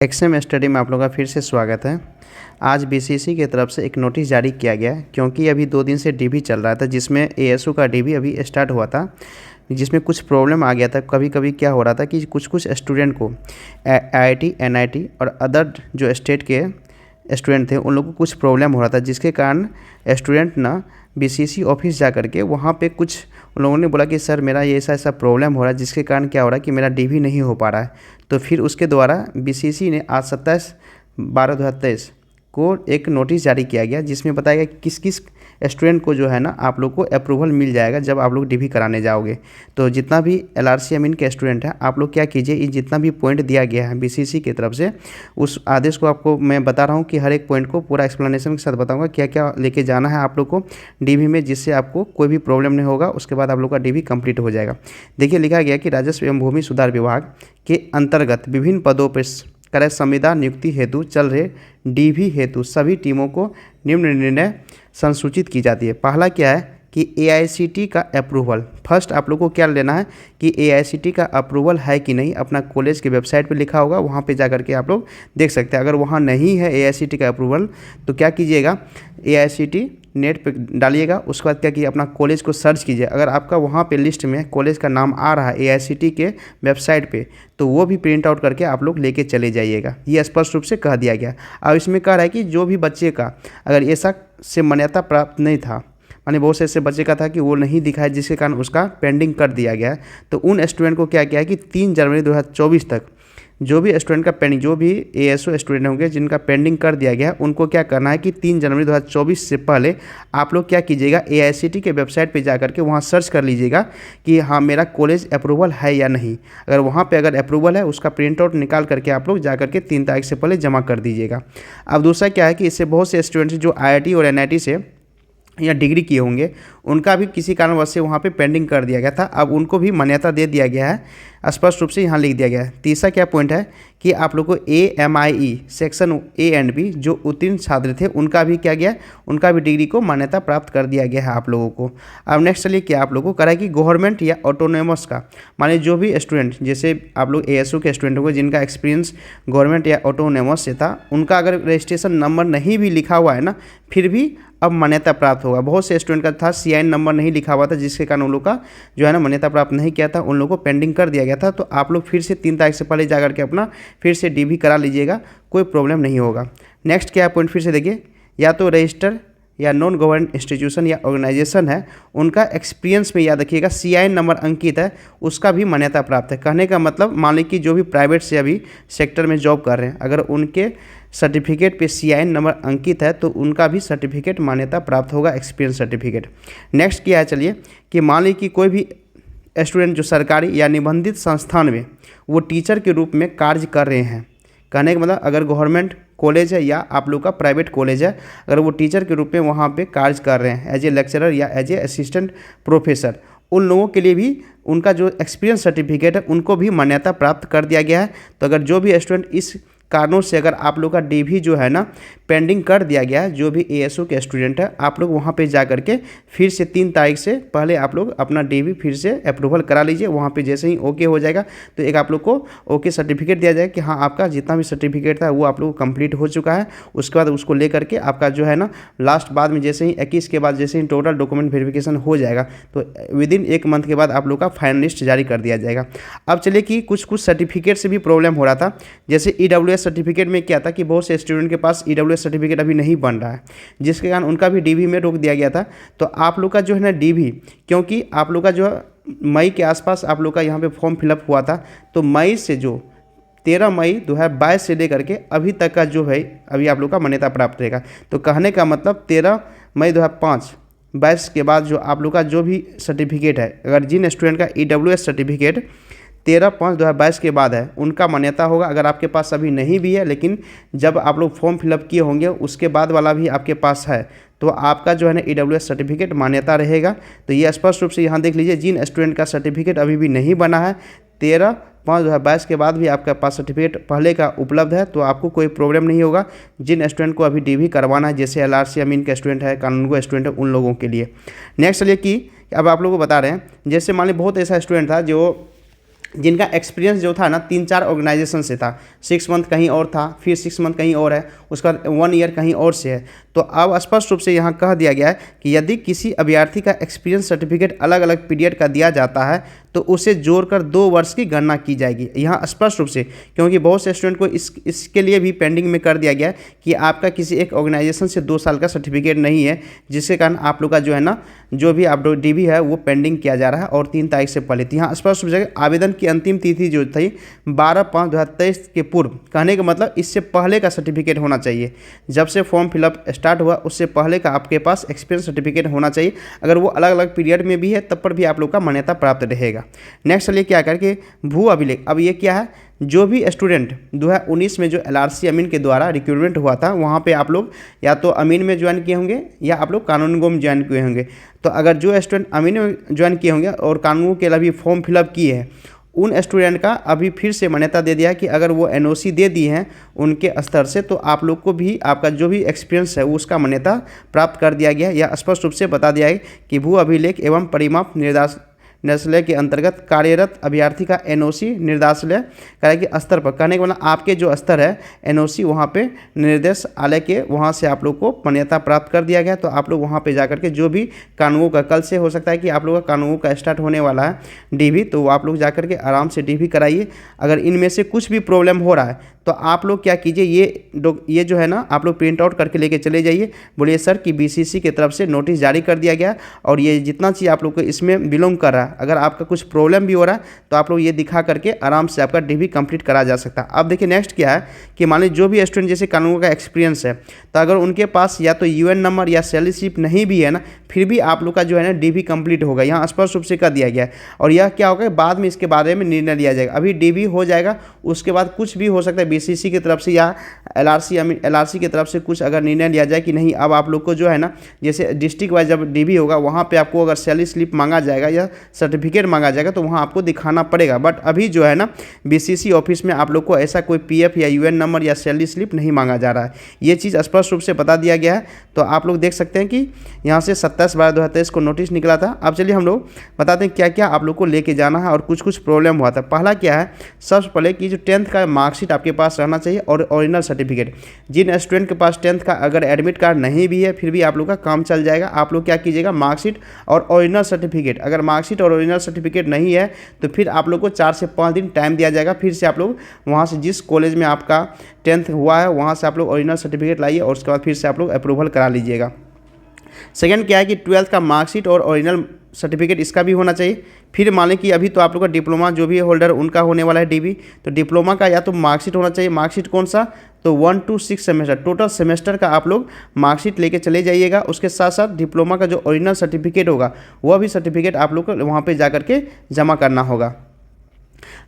XM study में आप लोगों का फिर से स्वागत है। आज बीसीसी की तरफ से एक नोटिस जारी किया गया है, क्योंकि अभी 2 दिन से डीबी चल रहा था जिसमें एएसयू का डीबी अभी स्टार्ट हुआ था, जिसमें कुछ प्रॉब्लम आ गया था। कभी कभी क्या हो रहा था कि कुछ स्टूडेंट को आईआईटी, एनआईटी और अदर जो स्टेट के स्टूडेंट थे उन लोगों को कुछ प्रॉब्लम हो रहा था, जिसके कारण स्टूडेंट ना बीसीसी ऑफिस जा करके वहाँ पे कुछ उन लोगों ने बोला कि सर मेरा ये ऐसा प्रॉब्लम हो रहा है, जिसके कारण क्या हो रहा है कि मेरा डीवी नहीं हो पा रहा है। तो फिर उसके द्वारा बीसीसी ने आज 27/12/2023 को एक नोटिस जारी किया गया, जिसमें बताया गया कि किस किस स्टूडेंट को जो है ना आप लोग को अप्रूवल मिल जाएगा जब आप लोग डीवी कराने जाओगे। तो जितना भी एलआरसी अमीन के स्टूडेंट हैं, आप लोग क्या कीजिए, ये जितना भी पॉइंट दिया गया है बीसीसी की तरफ से, उस आदेश को आपको मैं बता रहा हूँ कि हर एक पॉइंट को पूरा एक्सप्लेनेशन के साथ बताऊँगा क्या क्या लेके जाना है आप लोग को डीवी में, जिससे आपको कोई भी प्रॉब्लम नहीं होगा। उसके बाद आप लोग का डीवी कंप्लीट हो जाएगा। देखिए, लिखा गया कि राजस्व एवं भूमि सुधार विभाग के अंतर्गत विभिन्न पदों पर क्रय संविदा नियुक्ति हेतु चल रहे डीवी हेतु सभी टीमों को निम्न निर्णय संसूचित की जाती है। पहला क्या है कि एआईसीटी का अप्रूवल। फर्स्ट आप लोग को क्या लेना है कि एआईसीटी का अप्रूवल है कि नहीं, अपना कॉलेज के वेबसाइट पे लिखा होगा, वहाँ पे जा करके आप लोग देख सकते हैं। अगर वहाँ नहीं है एआईसीटी का अप्रूवल तो क्या कीजिएगा, एआईसीटी नेट पे डालिएगा। उसके बाद क्या कीजिए, अपना कॉलेज को सर्च कीजिए। अगर आपका वहाँ पे लिस्ट में कॉलेज का नाम आ रहा है एआईसीटी के वेबसाइट पे, तो वो भी प्रिंट आउट करके आप लोग लेके चले जाइएगा। ये स्पष्ट रूप से कह दिया गया। अब इसमें कह रहा है कि जो भी बच्चे का अगर ऐसा से मान्यता प्राप्त नहीं था, माने बहुत से ऐसे बच्चे का था कि वो नहीं दिखा है, जिसके कारण उसका पेंडिंग कर दिया गया है, तो उन स्टूडेंट को क्या किया है कि 3 जनवरी 2024 तक जो भी स्टूडेंट का पेंडिंग, जो भी एएसओ स्टूडेंट होंगे जिनका पेंडिंग कर दिया गया है, उनको क्या करना है कि 3 जनवरी 2024 से पहले आप लोग क्या कीजिएगा, एआईसीटी के वेबसाइट पे जा करके वहाँ सर्च कर लीजिएगा कि हाँ मेरा कॉलेज अप्रूवल है या नहीं। अगर वहाँ पे अगर अप्रूवल है, उसका प्रिंट आउट निकाल करके आप लोग जा करके 3 तारीख से पहले जमा कर दीजिएगा। अब दूसरा क्या है कि इससे बहुत से स्टूडेंट्स जो आईआईटी और एनआईटी से या डिग्री किए होंगे, उनका भी किसी कारणवश से वहाँ पे पेंडिंग कर दिया गया था, अब उनको भी मान्यता दे दिया गया है, स्पष्ट रूप से यहाँ लिख दिया गया है। तीसरा क्या पॉइंट है कि आप लोग को AMIE section A and B जो उत्तीर्ण छात्र थे उनका भी क्या गया, उनका भी डिग्री को मान्यता प्राप्त कर दिया गया है आप लोगों को। अब नेक्स्ट चलिए क्या आप लोगों को करा कि गवर्नमेंट या ऑटोनोमस का, माने जो भी स्टूडेंट, जैसे आप लोग एएसयू के स्टूडेंट होंगे जिनका एक्सपीरियंस गवर्नमेंट या ऑटोनोमस से था, उनका अगर रजिस्ट्रेशन नंबर नहीं भी लिखा हुआ है ना, फिर भी अब मान्यता प्राप्त होगा। बहुत से स्टूडेंट का था CIN नंबर नहीं लिखा हुआ था, जिसके कारण उन लोग का जो है ना मान्यता प्राप्त नहीं किया था, उन लोगों को पेंडिंग कर दिया गया था। तो आप लोग फिर से 3 तारीख से पहले जा करके अपना फिर से डीवी करा लीजिएगा, कोई प्रॉब्लम नहीं होगा। नेक्स्ट क्या पॉइंट फिर से देखिए, या तो रजिस्टर या नॉन गवर्नमेंट इंस्टीट्यूशन या ऑर्गेनाइजेशन है, उनका एक्सपीरियंस में याद रखिएगा CIN नंबर अंकित है, उसका भी मान्यता प्राप्त है। कहने का मतलब मान लीजिए कि जो भी प्राइवेट से अभी सेक्टर में जॉब कर रहे हैं, अगर उनके सर्टिफिकेट पे CIN नंबर अंकित है तो उनका भी सर्टिफिकेट मान्यता प्राप्त होगा, एक्सपीरियंस सर्टिफिकेट। नेक्स्ट क्या है चलिए कि मान लीजिए कि कोई भी स्टूडेंट जो सरकारी या निबंधित संस्थान में वो टीचर के रूप में कार्य कर रहे हैं, कहने का मतलब अगर गवर्नमेंट कॉलेज है या आप लोग का प्राइवेट कॉलेज है, अगर वो टीचर के रूप में वहाँ पे कार्य कर रहे हैं एज ए लेक्चरर या एज ए असिस्टेंट प्रोफेसर, उन लोगों के लिए भी उनका जो एक्सपीरियंस सर्टिफिकेट है उनको भी मान्यता प्राप्त कर दिया गया है। तो अगर जो भी स्टूडेंट इस कारणों से अगर आप लोग का डीवी जो है ना पेंडिंग कर दिया गया है, जो भी एएसओ के स्टूडेंट है, आप लोग वहाँ पे जा करके फिर से 3 तारीख से पहले आप लोग अपना डीवी फिर से अप्रूवल करा लीजिए। वहाँ पे जैसे ही ओके हो जाएगा तो एक आप लोग को ओके सर्टिफिकेट दिया जाएगा कि हाँ आपका जितना भी सर्टिफिकेट था वो आप लोग को कंप्लीट हो चुका है। उसके बाद उसको ले करके आपका जो है ना लास्ट बाद में जैसे ही 21 के बाद जैसे ही टोटल डॉक्यूमेंट वेरिफिकेशन हो जाएगा तो विदिन 1 मंथ के बाद आप लोग का फाइनल लिस्ट जारी कर दिया जाएगा। अब चलिए कि कुछ सर्टिफिकेट से भी प्रॉब्लम हो रहा था, जैसे EWS सर्टिफिकेट में क्या था कि बहुत से स्टूडेंट के पास EWS सर्टिफिकेट अभी नहीं बन रहा है, जिसके कारण उनका भी डीवी में रोक दिया गया था। तो आप लोग का जो है ना डीवी, क्योंकि आप लोग का जो मई के आसपास आप लोग का यहाँ पे फॉर्म फिलअप हुआ था, तो मई से जो 13 मई 2022 से लेकर के अभी तक का जो है अभी आप लोग का मान्यता प्राप्त रहेगा। तो कहने का मतलब 13 मई 2022 के बाद जो आप लोग का जो भी सर्टिफिकेट है, अगर जिन स्टूडेंट का EWS सर्टिफिकेट 13/5/2022 के बाद है उनका मान्यता होगा। अगर आपके पास अभी नहीं भी है, लेकिन जब आप लोग फॉर्म फिलअप किए होंगे उसके बाद वाला भी आपके पास है, तो आपका जो है ना EWS सर्टिफिकेट मान्यता रहेगा। तो ये स्पष्ट रूप से यहाँ देख लीजिए, जिन स्टूडेंट का सर्टिफिकेट अभी भी नहीं बना है 13/5/2022 के बाद भी आपके पास सर्टिफिकेट पहले का उपलब्ध है, तो आपको कोई प्रॉब्लम नहीं होगा। जिन स्टूडेंट को अभी डीवी करवाना है, जैसे LRC अमीन के स्टूडेंट है, कानूनगो स्टूडेंट है, उन लोगों के लिए। नेक्स्ट चलिए कि अब आप लोगों को बता रहे हैं, जैसे मान लीजिए बहुत ऐसा स्टूडेंट था जो जिनका एक्सपीरियंस जो था ना 3-4 ऑर्गेनाइजेशन से था, 6 मंथ कहीं और था, फिर 6 मंथ कहीं और है, उसका 1 ईयर कहीं और से है। तो अब स्पष्ट रूप से यहाँ कह दिया गया है कि यदि किसी अभ्यर्थी का एक्सपीरियंस सर्टिफिकेट अलग अलग पीरियड का दिया जाता है तो उसे जोड़कर 2 वर्ष की गणना की जाएगी। यहाँ स्पष्ट रूप से, क्योंकि बहुत से स्टूडेंट को इसके लिए भी पेंडिंग में कर दिया गया है कि आपका किसी एक ऑर्गेनाइजेशन से 2 साल का सर्टिफिकेट नहीं है, जिसके कारण आप लोग का जो है ना, जो भी आप डीबी है वो पेंडिंग किया जा रहा है और 3 तारीख से पहले। तो यहाँ स्पष्ट रूप से आवेदन की अंतिम तिथि जो थी 12/5/2023 के पूर्व, कहने का मतलब इससे पहले का सर्टिफिकेट होना चाहिए। जब से फॉर्म फिलअप स्टार्ट हुआ उससे पहले का आपके पास एक्सपीरियंस सर्टिफिकेट होना चाहिए। अगर वो अलग अलग पीरियड में भी है तब पर भी आप लोग का मान्यता प्राप्त रहेगा। नेक्स्ट चलिए क्या करके भू अभिलेख। अब ये क्या है, जो भी स्टूडेंट 2019 में जो LRC अमीन के द्वारा रिक्रूटमेंट हुआ था वहाँ पे आप लोग या तो अमीन में ज्वाइन किए होंगे या आप लोग कानून गो में ज्वाइन किए होंगे। तो अगर जो स्टूडेंट अमीन में ज्वाइन किए होंगे और कानून के लिए भी फॉर्म फिलअप किए हैं, उन स्टूडेंट का अभी फिर से मान्यता दे दिया है कि अगर वो NOC दे दी हैं उनके स्तर से तो आप लोग को भी आपका जो भी एक्सपीरियंस है उसका मान्यता प्राप्त कर दिया गया है। या स्पष्ट रूप से बता दिया है कि भू अभिलेख एवं परिमाप निर्देशालय के अंतर्गत कार्यरत अभ्यर्थी का NOC निर्देशालय कार्य के स्तर पर, कहने का मतलब आपके जो स्तर है NOC वहाँ पे निर्देशालय के वहाँ से आप लोग को मान्यता प्राप्त कर दिया गया। तो आप लोग वहाँ पे जाकर के जो भी कानूनों का, कल से हो सकता है कि आप लोगों का कानूनों का स्टार्ट होने वाला है DV, तो आप लोग जाकर के आराम से DV कराइए। अगर इनमें से कुछ भी प्रॉब्लम हो रहा है तो आप लोग क्या कीजिए, ये जो है ना आप लोग प्रिंट आउट करके लेके चले जाइए, बोलिए सर कि BCC की तरफ से नोटिस जारी कर दिया गया और ये जितना चीज़ आप लोग को इसमें बिलोंग कर रहा है, अगर आपका कुछ प्रॉब्लम भी हो रहा है तो आप लोग ये दिखा करके आराम से आपका DV कंप्लीट करा जा सकता है। अब देखिए नेक्स्ट क्या है कि मान लीजिए जो भी स्टूडेंट जैसे कानून का एक्सपीरियंस है तो अगर उनके पास या तो UN नंबर या सैलरी स्लिप नहीं भी है ना, फिर भी आप लोग का जो है ना DV कंप्लीट होगा। यहाँ स्पष्ट रूप से कर दिया गया है और यह क्या होगा बाद में इसके बारे में निर्णय लिया जाएगा। अभी DV हो जाएगा, उसके बाद कुछ भी हो सकता है BCC की तरफ से या LRC की तरफ से कुछ अगर निर्णय लिया जाए कि नहीं अब आप लोग को जो है ना, जैसे डिस्ट्रिक्ट वाइज जब DV होगा वहाँ पे आपको अगर सैलरी स्लिप मांगा जाएगा या सर्टिफिकेट मांगा जाएगा तो वहाँ आपको दिखाना पड़ेगा। बट अभी जो है ना BCC ऑफिस में आप लोग को ऐसा कोई PF या UN नंबर या सैलरी स्लिप नहीं मांगा जा रहा है। ये चीज़ स्पष्ट रूप से बता दिया गया है। तो आप लोग देख सकते हैं कि यहाँ से 27/12/2023 को नोटिस निकला था। अब चलिए हम लोग बताते हैं क्या क्या आप लोग को लेके जाना है और कुछ कुछ प्रॉब्लम हुआ था। पहला क्या है, सबसे पहले कि जो 10th का मार्कशीट आपके पास रहना चाहिए और ओरिजिनल सर्टिफिकेट। जिन स्टूडेंट के पास 10th का अगर एडमिट कार्ड नहीं भी है फिर भी आप लोग का काम चल जाएगा। आप लोग क्या कीजिएगा, मार्कशीट और ओरिजिनल सर्टिफिकेट, अगर मार्कशीट और ओरिजिनल सर्टिफिकेट नहीं है तो फिर आप लोग को 4 से 5 दिन टाइम दिया जाएगा। फिर से आप लोग वहाँ से जिस कॉलेज में आपका 10th हुआ है वहाँ से आप लोग ओरिजिनल सर्टिफिकेट लाइए और उसके बाद फिर से आप लोग अप्रूवल करा लीजिएगा। सेकंड क्या है कि 12th का मार्कशीट और ओरिजिनल सर्टिफिकेट इसका भी होना चाहिए। फिर मान लें कि अभी तो आप लोग का डिप्लोमा जो भी होल्डर उनका होने वाला है DV, तो डिप्लोमा का या तो मार्कशीट होना चाहिए। मार्कशीट कौन सा, तो 1 to 6 सेमेस्टर टोटल सेमेस्टर का आप लोग मार्कशीट लेके चले जाइएगा। उसके साथ साथ डिप्लोमा का जो ओरिजिनल सर्टिफिकेट होगा वह भी सर्टिफिकेट आप लोग को वहाँ पर जा करके जमा करना होगा।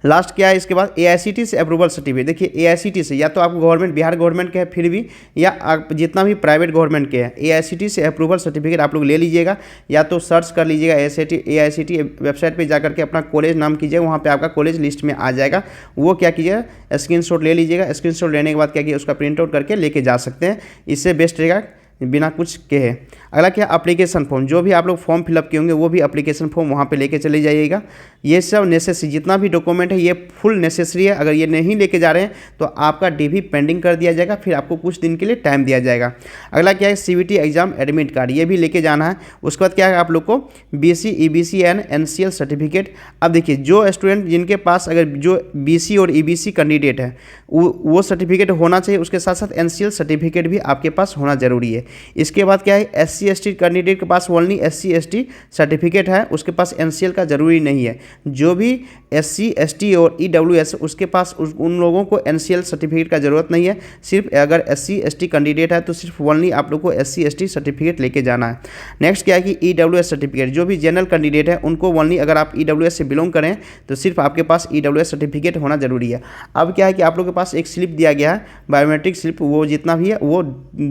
लास्ट क्या है इसके बाद AICT से अप्रूवल सर्टिफिकेट। देखिए AICT से या तो आप गवर्नमेंट बिहार गवर्नमेंट के हैं फिर भी, या आप जितना भी प्राइवेट गवर्नमेंट के हैं AICT से अप्रूवल सर्टिफिकेट आप लोग ले लीजिएगा। या तो सर्च कर लीजिएगा AICT वेबसाइट पे जाकर के अपना कॉलेज नाम कीजिएगा, वहाँ पे आपका कॉलेज लिस्ट में आ जाएगा। वो क्या कीजिएगा, स्क्रीनशॉट ले लीजिएगा। स्क्रीनशॉट लेने के बाद क्या कीजिए उसका प्रिंट आउट करके लेके जा सकते हैं, इससे बेस्ट रहेगा बिना कुछ कहे। अगला क्या, एप्लीकेशन फॉर्म। जो भी आप लोग फॉर्म फिलअप किए होंगे वो भी एप्लीकेशन फॉर्म वहाँ पे लेके चले जाइएगा। ये सब नेसेसरी जितना भी डॉक्यूमेंट है ये फुल नेसेसरी है। अगर ये नहीं लेके जा रहे हैं तो आपका DV पेंडिंग कर दिया जाएगा, फिर आपको कुछ दिन के लिए टाइम दिया जाएगा। अगला क्या है, CBT एग्जाम एडमिट कार्ड, ये भी लेके जाना है। उसके बाद क्या है, आप लोग को BC EBC and NCL certificate. अब देखिए जो स्टूडेंट जिनके पास अगर जो BC और EBC कैंडिडेट है वो सर्टिफिकेट होना चाहिए। उसके साथ साथ NCL सर्टिफिकेट भी आपके पास होना जरूरी है। इसके बाद क्या है, SC ST कैंडिडेट के पास ओनली SC ST सर्टिफिकेट है, उसके पास NCL का जरूरी नहीं है। जो भी SC ST और EWS उसके पास उन लोगों को NCL सर्टिफिकेट का ज़रूरत नहीं है। सिर्फ अगर SC ST कैंडिडेट है तो सिर्फ ओनली आप लोग को SC ST सर्टिफिकेट लेके जाना है। नेक्स्ट क्या है कि EWS सर्टिफिकेट, जो भी जनरल कैंडिडेट है उनको ओनली अगर आप EWS से बिलोंग करें तो सिर्फ आपके पास EWS सर्टिफिकेट होना जरूरी है। अब क्या है कि आप लोग के पास एक स्लिप दिया गया है बायोमेट्रिक स्लिप, वो जितना भी है वो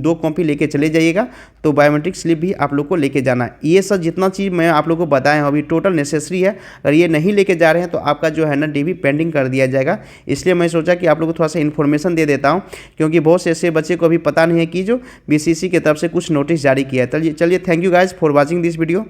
2 कॉपी लेके चले जाइएगा। तो बायोमेट्रिक स्लिप भी आप लोग को लेके जाना है। ये सब जितना चीज़ मैं आप लोग को बताया हूँ अभी टोटल नेसेसरी है। अगर ये नहीं लेके जा रहे हैं तो आपका जो है ना DV पेंडिंग कर दिया जाएगा। इसलिए मैं सोचा कि आप लोग को थोड़ा सा इन्फॉर्मेशन दे देता हूँ, क्योंकि बहुत से ऐसे बच्चे को अभी पता नहीं है कि जो BCC की तरफ से कुछ नोटिस जारी किया है। चलिए thank you guys for watching this video.